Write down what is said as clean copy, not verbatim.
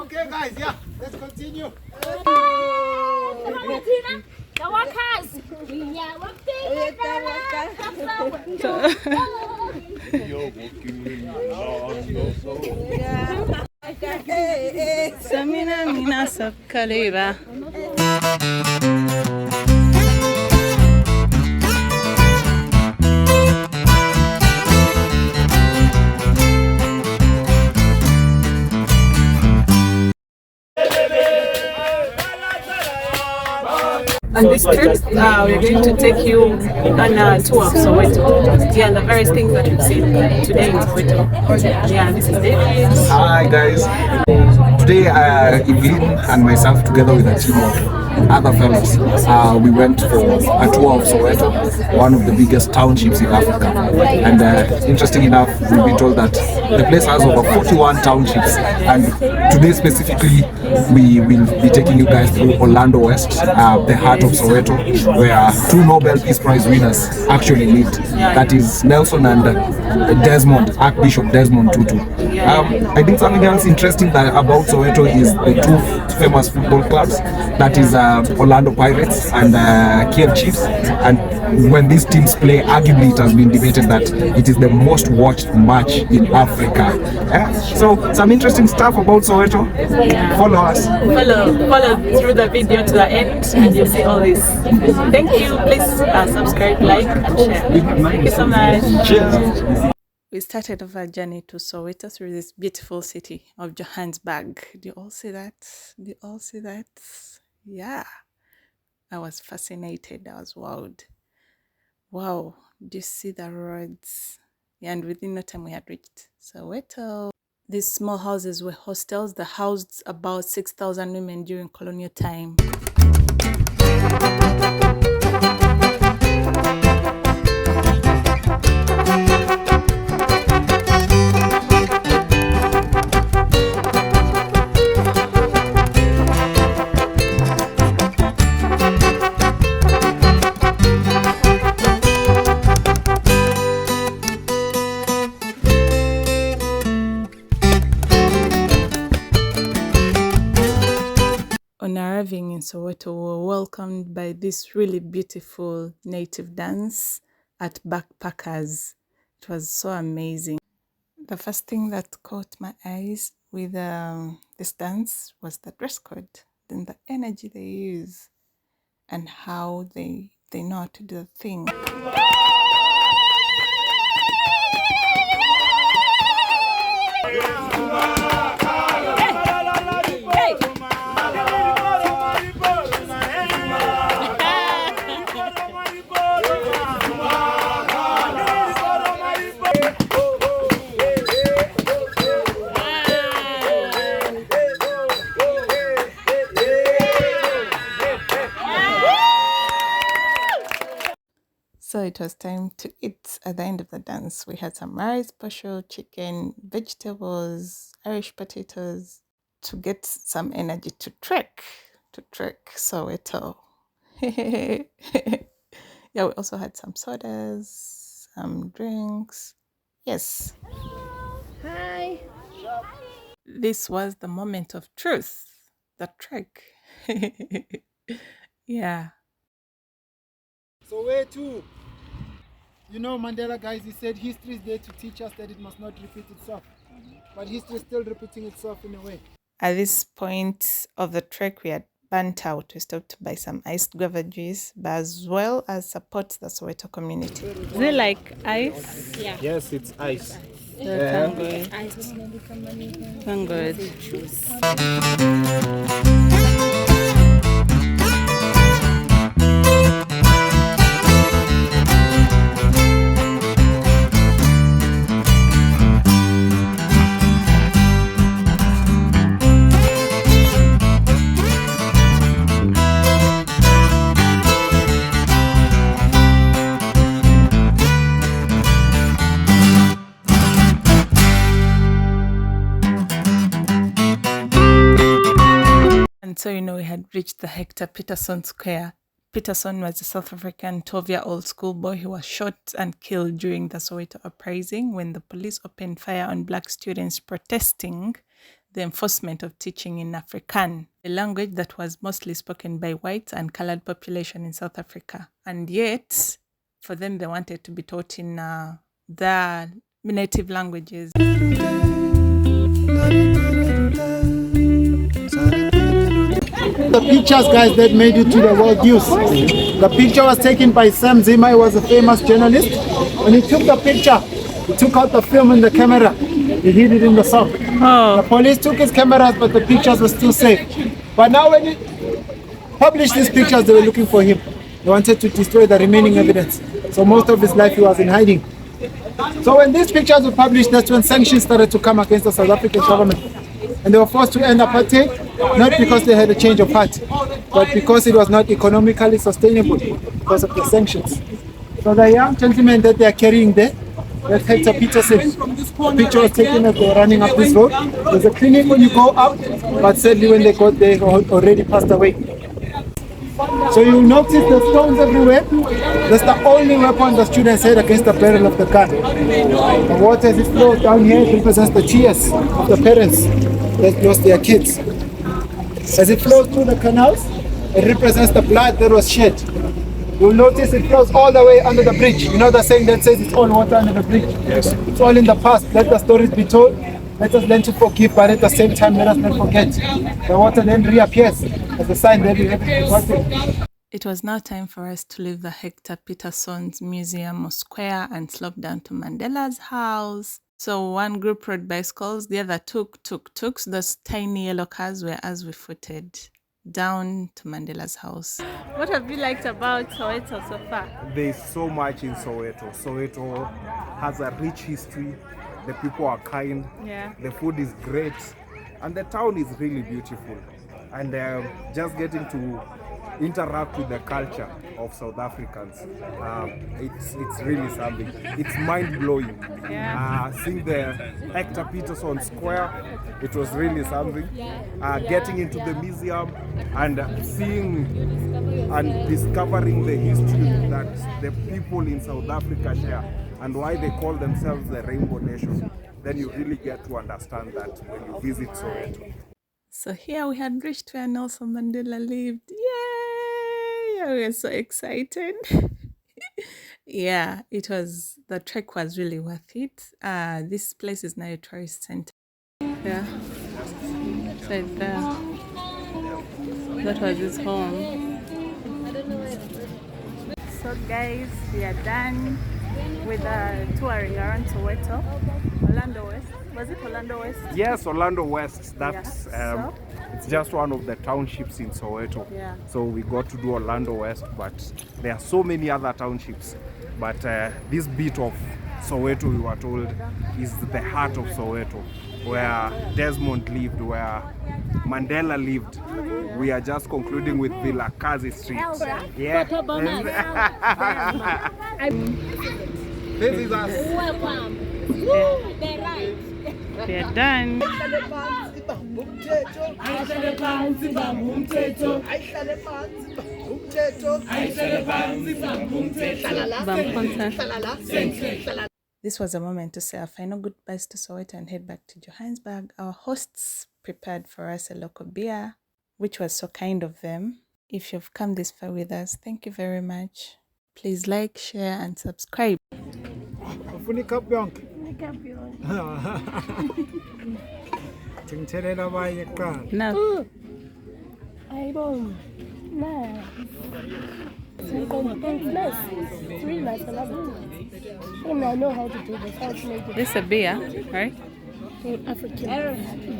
Okay, guys, yeah, let's continue. Samina mina sab kaleba. On this trip, we're going to take you on a tour of Soweto. Yeah, the various things that we've seen today in Soweto. Yeah, this is David. Hi, guys. Today, Evelyn and myself, together with a team of other fellows, we went for a tour of Soweto, one of the biggest townships in Africa. And interesting enough, we've been told that the place has over 41 townships. And today specifically, we will be taking you guys through Orlando West, the heart of Soweto, where two Nobel Peace Prize winners actually lived. That is Nelson and Desmond, Archbishop Desmond Tutu. I think something else interesting about Soweto is the two famous football clubs. That is Orlando Pirates and Kiev Chiefs. And when these teams play, arguably it has been debated that it is the most watched match in Africa. So some interesting stuff about Soweto. Follow us. Follow through the video to the end and you'll see all this. Thank you. Please subscribe, like, and share. Thank you so much. Cheers. We started off our journey to Soweto through this beautiful city of Johannesburg. Do you all see that? Do you all see that? Yeah. I was fascinated. I was wowed. Wow. Do you see the roads? Yeah, and within no time we had reached Soweto. These small houses were hostels that housed about 6,000 women during colonial time. On arriving in Soweto, we were welcomed by this really beautiful native dance at Backpackers. It was so amazing. The first thing that caught my eyes with this dance was the dress code, then the energy they use, and how they know how to do the thing. So it was time to eat. At the end of the dance, we had some rice, posho, chicken, vegetables, Irish potatoes to get some energy to trek Soweto. Yeah, we also had some sodas, some drinks. Yes. Hi. This was the moment of truth, the trek. Yeah. So where to? You know, Mandela, guys, he said history is there to teach us that it must not repeat itself. But history is still repeating itself in a way. At this point of the trek, we had burnt out. We stopped to buy some iced guava juice, but as well as support the Soweto community. Is it like ice? Yeah. Yes, it's ice. Thank good. Thank good. And so, we had reached the Hector Pieterson Square. Pieterson was a South African 12-year-old schoolboy who was shot and killed during the Soweto uprising when the police opened fire on black students protesting the enforcement of teaching in Afrikaans, a language that was mostly spoken by whites and colored population in South Africa. And yet, for them, they wanted to be taught in their native languages. The pictures, guys, that made it to the world news. The picture was taken by Sam Zima. He was a famous journalist. When he took the picture, he took out the film and the camera. He hid it in the sock. The police took his cameras, but the pictures were still safe. But now when he published these pictures, they were looking for him. They wanted to destroy the remaining evidence. So most of his life he was in hiding. So when these pictures were published, that's when sanctions started to come against the South African government. And they were forced to end apartheid, not because they had a change of heart, but because it was not economically sustainable because of the sanctions. So the young gentleman that they are carrying there, that's Hector Pieterson. The picture was taken as they were running up this road. There's a clinic when you go up, but sadly when they got there, they already passed away. So you'll notice the stones everywhere. That's the only weapon the students had against the barrel of the gun. The water as it flows down here represents the tears of the parents that lost their kids. As it flows through the canals, it represents the blood that was shed. You'll notice it flows all the way under the bridge. You know the saying that says it's all water under the bridge? Yes. It's all in the past. Let the stories be told. Let us learn to forgive, but at the same time, let us not forget. The water then reappears as a sign that we have forgotten. It was now time for us to leave the Hector Pieterson's museum or square and slope down to Mandela's house. So one group rode bicycles, the other took tuk-tuks. Those tiny yellow cars were as we footed down to Mandela's house. What have you liked about Soweto so far? There's so much in Soweto. Soweto has a rich history. The people are kind. Yeah. The food is great. And the town is really beautiful. And just getting to interact with the culture of South Africans, it's really something. It's mind-blowing. Yeah. Seeing the Hector Pieterson Square, it was really something. Getting into the museum and seeing and discovering the history that the people in South Africa share and why they call themselves the Rainbow Nation, then you really get to understand that when you visit Soweto. So here we had reached where Nelson Mandela lived. Yay! We were so excited. Yeah, the trek was really worth it. This place is now a tourist center. Yeah, it's right there. That was his home. So guys, we are done with touring around Soweto. Orlando West. Was it Orlando West? Yes, Orlando West. That's it's just one of the townships in Soweto. Yeah. So we got to do Orlando West, but there are so many other townships. But this bit of Soweto, we were told, is the heart of Soweto, where Desmond lived, where Mandela lived. We are just concluding with Villa Kazi Street. Yeah. This is us. Welcome. They're right. We are done. This was a moment to say our final goodbyes to Soweto and head back to Johannesburg. Our hosts prepared for us a local beer, which was so kind of them. If you've come this far with us, thank you very much. Please like, share, and subscribe. Now, I don't know. It's nice. It's really nice. I love it. And I know how to do this. this is a beer, right? African.